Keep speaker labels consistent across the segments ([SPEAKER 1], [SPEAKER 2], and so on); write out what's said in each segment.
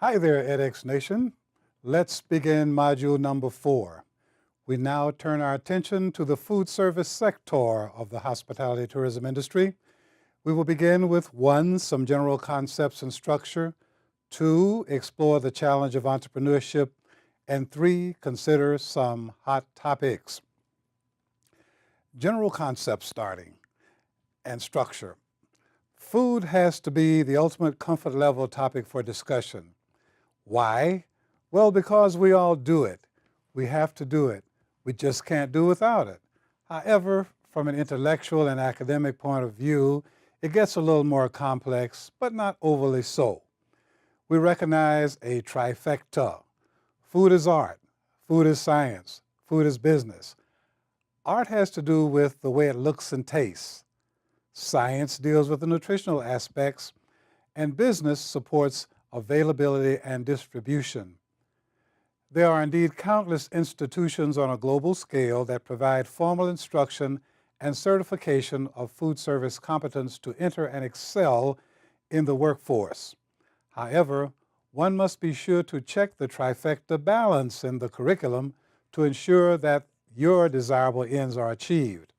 [SPEAKER 1] Hi there, edX Nation. Let's begin module number 4. We now turn our attention to the food service sector of the hospitality tourism industry. We will begin with 1, some general concepts and structure, 2, explore the challenge of entrepreneurship, and 3, consider some hot topics. General concepts starting and structure. Food has to be the ultimate comfort level topic for discussion. Why? Well, because we all do it. We have to do it. We just can't do without it. However, from an intellectual and academic point of view, it gets a little more complex, but not overly so. We recognize a trifecta. Food is art. Food is science. Food is business. Art has to do with the way it looks and tastes. Science deals with the nutritional aspects, and business supports availability and distribution. There are indeed countless institutions on a global scale that provide formal instruction and certification of food service competence to enter and excel in the workforce. However, one must be sure to check the trifecta balance in the curriculum to ensure that your desirable ends are achieved.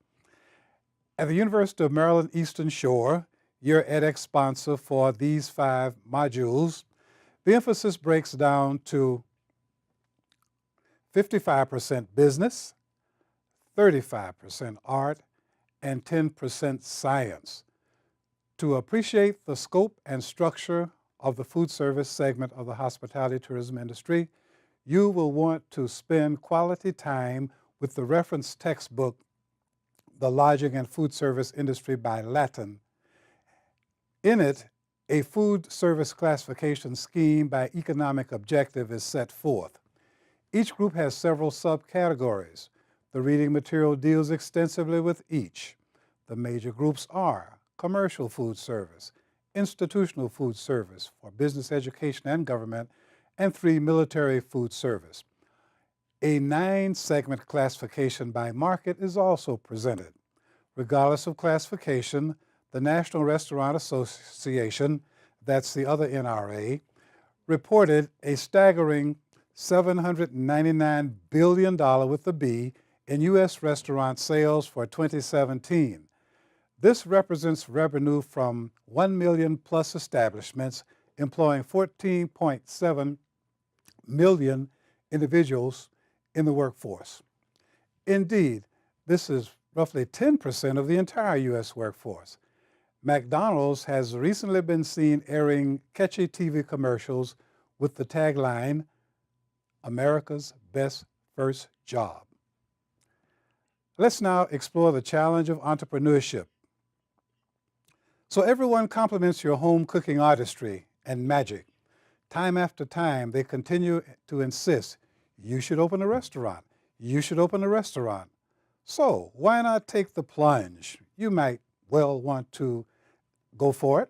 [SPEAKER 1] At the University of Maryland Eastern Shore, your edX sponsor for these 5 modules, the emphasis breaks down to 55% business, 35% art, and 10% science. To appreciate the scope and structure of the food service segment of the hospitality tourism industry, you will want to spend quality time with the reference textbook, The Lodging and Food Service Industry by Latin. In it, a food service classification scheme by economic objective is set forth. Each group has several subcategories. The reading material deals extensively with each. The major groups are commercial food service, institutional food service for business, education, and government, and 3, military food service. A 9-segment classification by market is also presented. Regardless of classification, the National Restaurant Association, that's the other NRA, reported a staggering $799 billion with a B in U.S. restaurant sales for 2017. This represents revenue from 1 million plus establishments employing 14.7 million individuals in the workforce. Indeed, this is roughly 10% of the entire U.S. workforce. McDonald's has recently been seen airing catchy TV commercials with the tagline, America's Best First Job. Let's now explore the challenge of entrepreneurship. So everyone compliments your home cooking artistry and magic. Time after time, they continue to insist, you should open a restaurant. You should open a restaurant. So why not take the plunge? You might well want to go for it.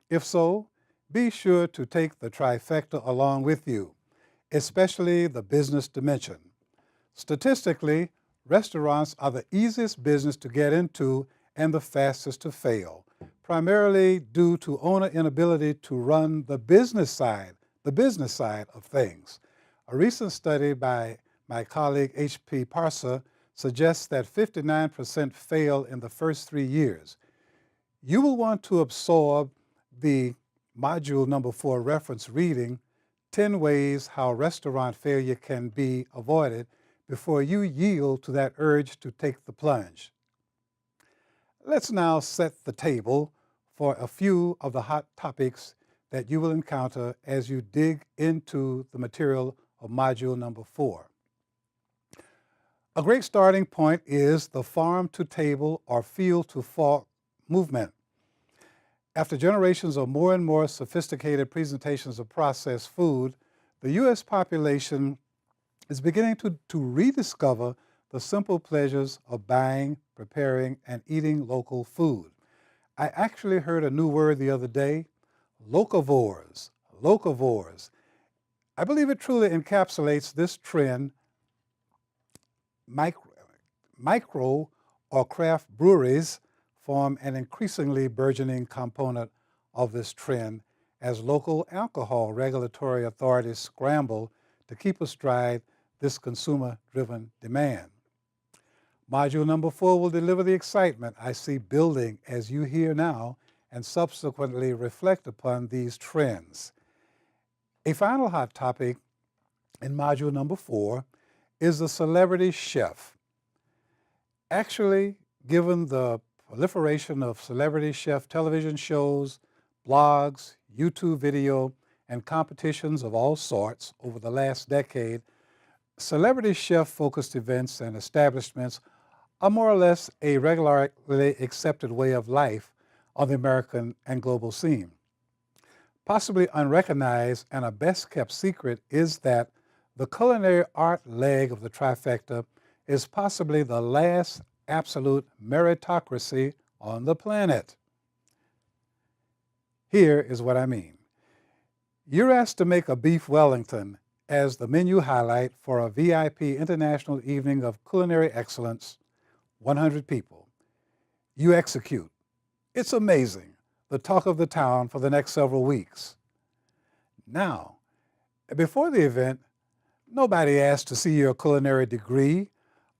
[SPEAKER 1] If so, be sure to take the trifecta along with you, especially the business dimension. Statistically, restaurants are the easiest business to get into and the fastest to fail, primarily due to owner inability to run the business side of things. A recent study by my colleague H.P. Parsa suggests that 59% fail in the first 3 years. You will want to absorb the module number 4 reference reading, 10 ways how restaurant failure can be avoided before you yield to that urge to take the plunge. Let's now set the table for a few of the hot topics that you will encounter as you dig into the material of module number 4. A great starting point is the farm-to-table or field-to-fork movement. After generations of more and more sophisticated presentations of processed food, the U.S. population is beginning to rediscover the simple pleasures of buying, preparing, and eating local food. I actually heard a new word the other day, locavores. Locavores. I believe it truly encapsulates this trend. Micro or craft breweries form an increasingly burgeoning component of this trend, as local alcohol regulatory authorities scramble to keep astride this consumer-driven demand. Module number 4 will deliver the excitement I see building as you hear now and subsequently reflect upon these trends. A final hot topic in module number 4 is the celebrity chef. Actually, given the proliferation of celebrity chef television shows, blogs, YouTube video, and competitions of all sorts over the last decade, celebrity chef-focused events and establishments are more or less a regularly accepted way of life on the American and global scene. Possibly unrecognized and a best-kept secret is that the culinary art leg of the trifecta is possibly the last absolute meritocracy on the planet. Here is what I mean. You're asked to make a beef Wellington as the menu highlight for a VIP international evening of culinary excellence, 100 people. You execute. It's amazing, the talk of the town for the next several weeks. Now, before the event, nobody asked to see your culinary degree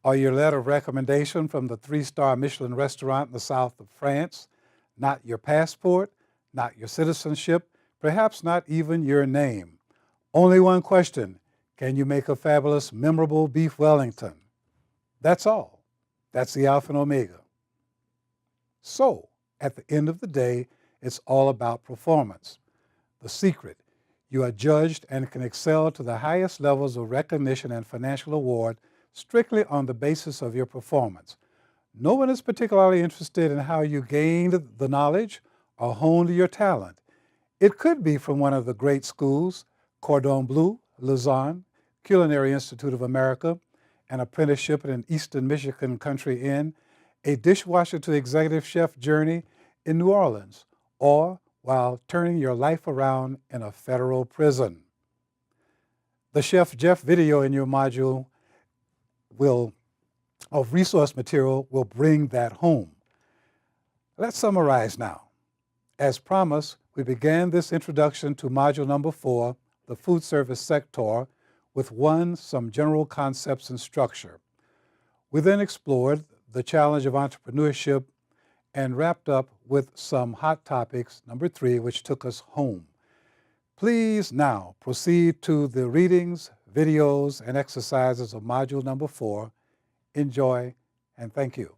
[SPEAKER 1] or your letter of recommendation from the 3-star Michelin restaurant in the south of France, not your passport, not your citizenship, perhaps not even your name. Only one question: can you make a fabulous, memorable beef Wellington? That's all. That's the alpha and omega. So, at the end of the day, it's all about performance. The secret: you are judged and can excel to the highest levels of recognition and financial award strictly on the basis of your performance. No one is particularly interested in how you gained the knowledge or honed your talent. It could be from one of the great schools, Cordon Bleu, Lausanne, Culinary Institute of America, an apprenticeship at an Eastern Michigan country inn, a dishwasher to executive chef journey in New Orleans, or while turning your life around in a federal prison. The Chef Jeff video in your module of resource material will bring that home. Let's summarize now. As promised, we began this introduction to module number 4, the food service sector, with some general concepts and structure. We then explored the challenge of entrepreneurship and wrapped up with some hot topics, number 3, which took us home. Please now proceed to the readings, videos, and exercises of module number 4. Enjoy, and thank you.